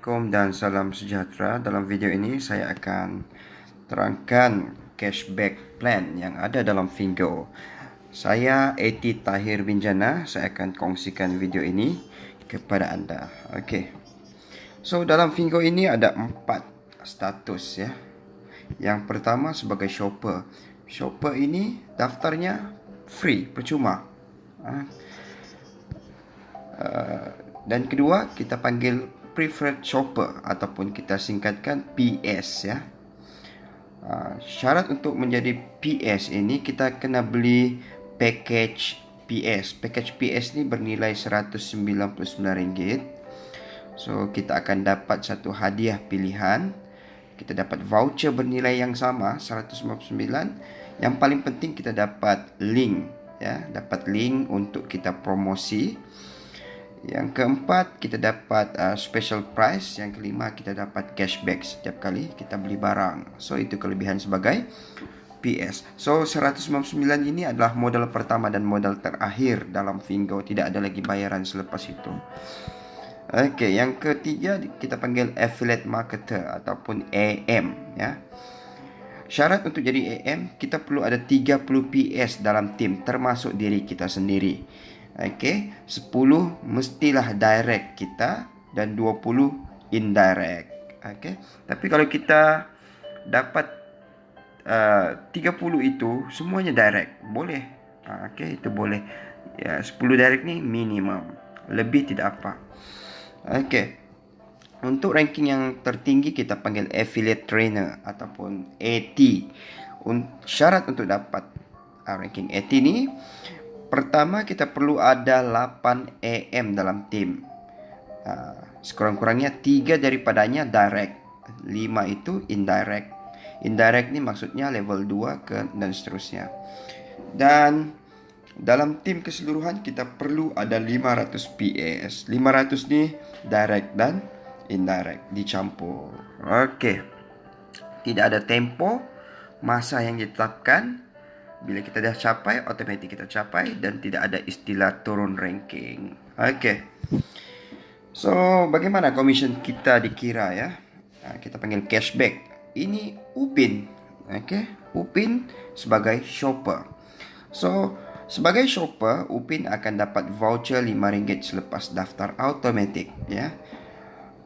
Assalamualaikum dan salam sejahtera. Dalam video ini saya akan terangkan cashback plan yang ada dalam Fingo. Saya Eti Tahir Binjana. Saya akan kongsikan video ini kepada anda. Okey. So dalam Fingo ini ada 4 status ya. Yang pertama sebagai shopper. Shopper ini daftarnya free, percuma. Dan kedua kita panggil preferred shopper ataupun kita singkatkan PS ya. Syarat untuk menjadi PS ini kita kena beli package PS. Package PS ni bernilai RM199. So kita akan dapat satu hadiah pilihan. Kita dapat voucher bernilai yang sama RM199. Yang paling penting kita dapat link ya, dapat link untuk kita promosi. Yang keempat, kita dapat special price. Yang kelima, kita dapat cashback setiap kali kita beli barang. So, itu kelebihan sebagai PS. So, 199 ini adalah modal pertama dan modal terakhir dalam Fingo. Tidak ada lagi bayaran selepas itu. Okey, yang ketiga, kita panggil affiliate marketer ataupun AM. Ya. Syarat untuk jadi AM, kita perlu ada 30 PS dalam tim, termasuk diri kita sendiri. Okey, 10 mestilah direct kita dan 20 indirect. Okey. Tapi kalau kita dapat 30 itu semuanya direct, boleh. Okey, itu boleh. Ya, 10 direct ni minimum. Lebih tidak apa. Okey. Untuk ranking yang tertinggi kita panggil affiliate trainer ataupun AT. Syarat untuk dapat ranking AT ni, pertama kita perlu ada 8 AM dalam tim. Sekurang-kurangnya 3 daripadanya direct, 5 itu indirect. Indirect ni maksudnya level 2 dan seterusnya. Dan dalam tim keseluruhan kita perlu ada 500 PS. 500 ni direct dan indirect dicampur. Okey. Tidak ada tempo, masa yang ditetapkan. Bila kita dah capai, automatik kita capai dan tidak ada istilah turun ranking. Okey. So, bagaimana komisen kita dikira ya? Kita panggil cashback. Ini Upin. Okey. Upin sebagai shopper. So, sebagai shopper, Upin akan dapat voucher RM5 selepas daftar automatik ya.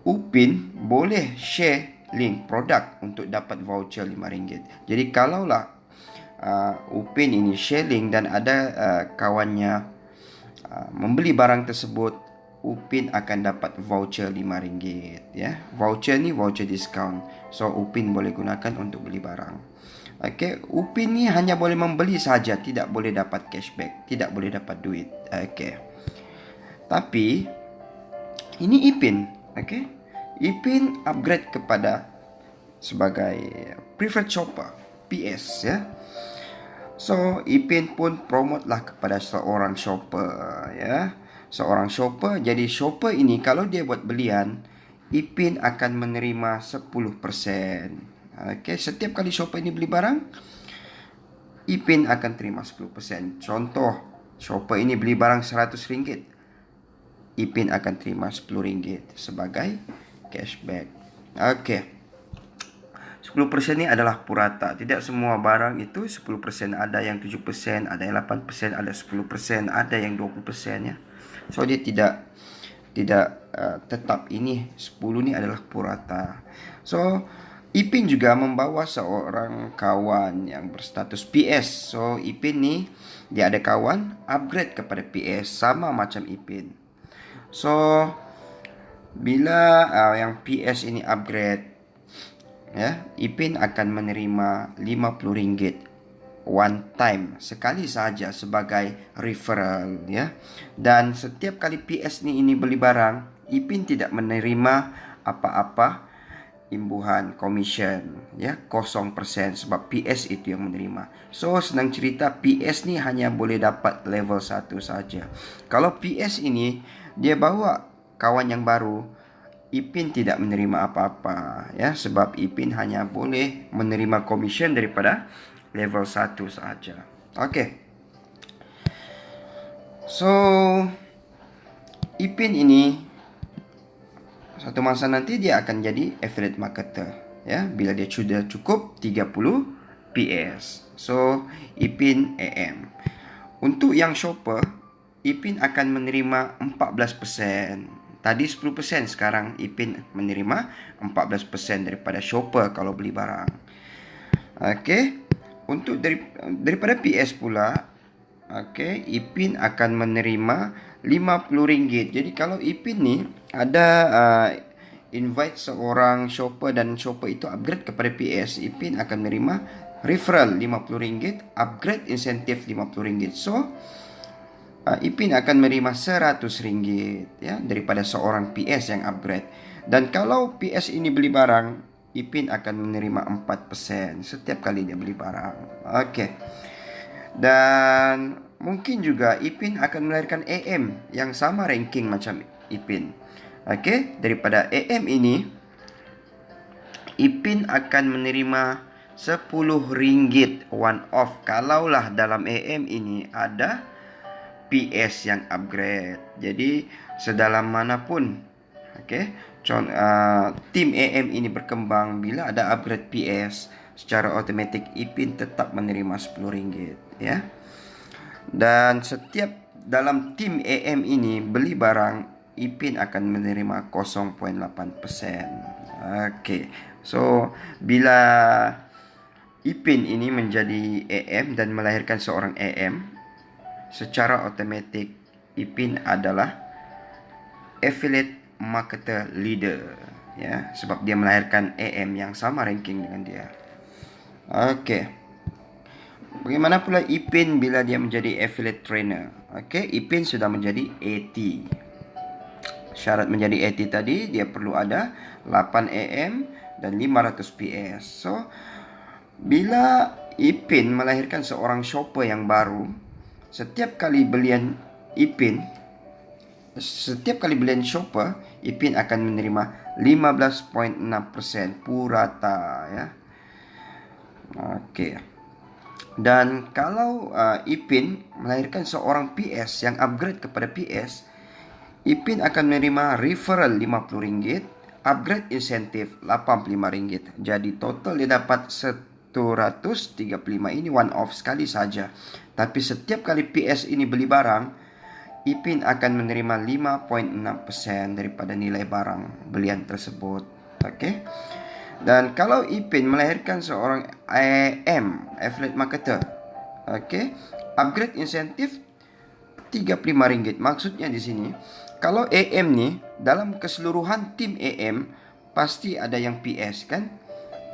Upin boleh share link produk untuk dapat voucher RM5. Jadi kalaulah Upin ini sharing dan ada kawannya membeli barang tersebut, Upin akan dapat voucher RM5 ya. Voucher ni voucher diskaun. So Upin boleh gunakan untuk beli barang. Okey, Upin ni hanya boleh membeli saja, tidak boleh dapat cashback, tidak boleh dapat duit. Okey. Tapi ini Ipin, okey. Ipin upgrade kepada sebagai preferred shopper, PS ya. So, Ipin pun promote lah kepada seorang shopper ya. Seorang shopper. Jadi shopper ini kalau dia buat belian, Ipin akan menerima 10%. Okey, setiap kali shopper ini beli barang, Ipin akan terima 10%. Contoh, shopper ini beli barang RM100, Ipin akan terima RM10 sebagai cashback. Okey. 10% ni adalah purata. Tidak semua barang itu 10%. Ada yang 7%, ada yang 8%, ada 10%, ada yang 20% ya. So dia tidak tetap. Ini 10 ni adalah purata. So Ipin juga membawa seorang kawan yang berstatus PS. So Ipin ni dia ada kawan upgrade kepada PS sama macam Ipin. So bila yang PS ini upgrade ya, Ipin akan menerima RM50 one time, sekali saja sebagai referral ya. Dan setiap kali PS ini beli barang, Ipin tidak menerima apa-apa imbuhan commission ya, 0% sebab PS itu yang menerima. So senang cerita, PS ni hanya boleh dapat level 1 saja. Kalau PS ini dia bawa kawan yang baru, Ipin tidak menerima apa-apa ya, sebab Ipin hanya boleh menerima komisen daripada level 1 saja. Okey. So Ipin ini Satu masa nanti dia akan jadi affiliate marketer, ya, bila dia sudah cukup 30 PS. So, Ipin AM. Untuk yang shopper, Ipin akan menerima 14%. Tadi 10%, sekarang Ipin menerima 14% daripada shopper kalau beli barang. Okey. Untuk daripada PS pula, okey, Ipin akan menerima RM50. Jadi kalau Ipin ni ada invite seorang shopper dan shopper itu upgrade kepada PS, Ipin akan menerima referral RM50, upgrade insentif RM50. So, Ipin akan menerima RM100, ya, daripada seorang PS yang upgrade. Dan kalau PS ini beli barang, Ipin akan menerima 4% setiap kali dia beli barang. Okey. Dan mungkin juga Ipin akan melahirkan AM yang sama ranking macam Ipin. Okey, daripada AM ini Ipin akan menerima RM10 one off kalaulah dalam AM ini ada PS yang upgrade. Jadi sedalam manapun, okey, tim AM ini berkembang, bila ada upgrade PS, secara automatik Ipin tetap menerima RM10, ya. Dan setiap dalam tim AM ini beli barang, Ipin akan menerima 0.8%. Okey. So, bila Ipin ini menjadi AM dan melahirkan seorang AM, secara automatik Ipin adalah affiliate marketer leader, ya, sebab dia melahirkan AM yang sama ranking dengan dia. Okey. Bagaimana pula Ipin bila dia menjadi affiliate trainer? Okey, Ipin sudah menjadi AT. Syarat menjadi AT tadi, dia perlu ada 8 AM dan 500 PS. So, bila Ipin melahirkan seorang shopper yang baru, setiap kali belian shopper, Ipin akan menerima 15.6% purata, ya. Okey. Dan kalau Ipin melahirkan seorang PS yang upgrade kepada PS, Ipin akan menerima referral RM50, upgrade insentif RM85. Jadi total dia dapat 135. Ini one off sekali saja. Tapi setiap kali PS ini beli barang, Ipin akan menerima 5.6% daripada nilai barang belian tersebut. Okey. Dan kalau Ipin melahirkan seorang AM, affiliate marketer, okey, upgrade insentif RM35. Maksudnya di sini, kalau AM ni dalam keseluruhan tim AM pasti ada yang PS, kan?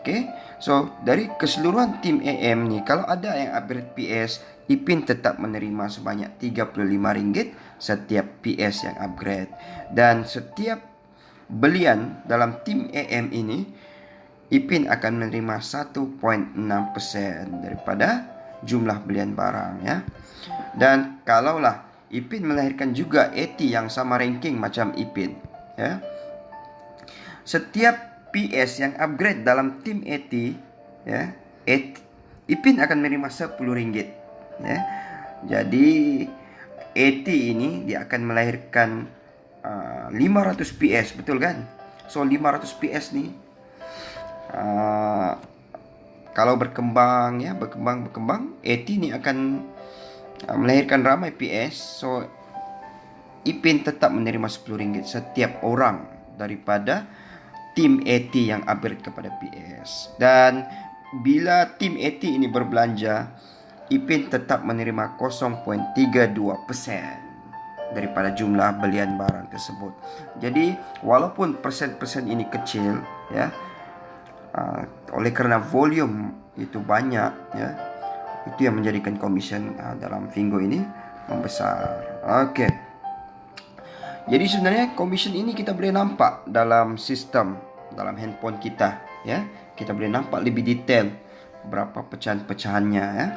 Okey. So, dari keseluruhan tim AM ni, kalau ada yang upgrade PS, Ipin tetap menerima sebanyak RM35 setiap PS yang upgrade. Dan setiap belian dalam tim AM ini, Ipin akan menerima 1.6% daripada jumlah belian barang, ya. Dan kalaulah Ipin melahirkan juga AT yang sama ranking macam Ipin, ya, setiap PS yang upgrade dalam tim AT, ya, Ipin akan menerima RM10, ya. Jadi AT ini dia akan melahirkan 500 PS, betul kan? So 500 PS ni kalau berkembang, ya, berkembang, AT ni akan melahirkan ramai PS. So Ipin tetap menerima RM10 setiap orang daripada tim AT yang upgrade kepada PS. Dan bila tim AT ini berbelanja, Ipin tetap menerima 0.32% daripada jumlah belian barang tersebut. Jadi walaupun persen-persen ini kecil, ya, oleh kerana volume itu banyak, ya, itu yang menjadikan komisen dalam Fingo ini membesar. Okey. Jadi sebenarnya komisen ini kita boleh nampak dalam sistem, dalam handphone kita, ya. Kita boleh nampak lebih detail berapa pecahan-pecahannya, ya.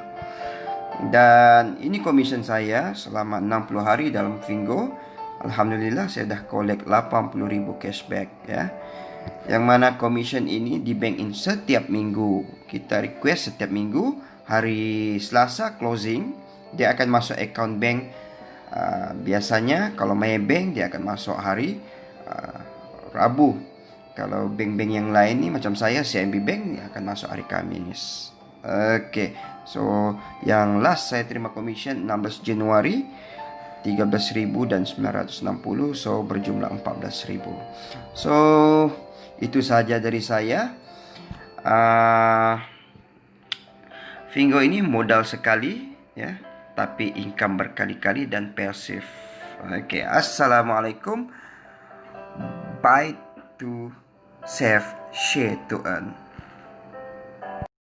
Dan ini komisen saya selama 60 hari dalam Fingo. Alhamdulillah saya dah collect 80,000 cashback, ya. Yang mana komisen ini di bank in setiap minggu. Kita request setiap minggu, hari Selasa closing, dia akan masuk account bank. Biasanya kalau Maybank dia akan masuk hari Rabu. Kalau bank-bank yang lain nih macam saya CIMB Bank nih akan masuk hari Kamis. Oke. So yang last saya terima commission 16 Januari 13.960, so berjumlah 14.000. So itu saja dari saya. Fingo ini modal sekali ya, tapi income berkali-kali dan pasif. Oke, assalamualaikum. Buy to save, share to earn.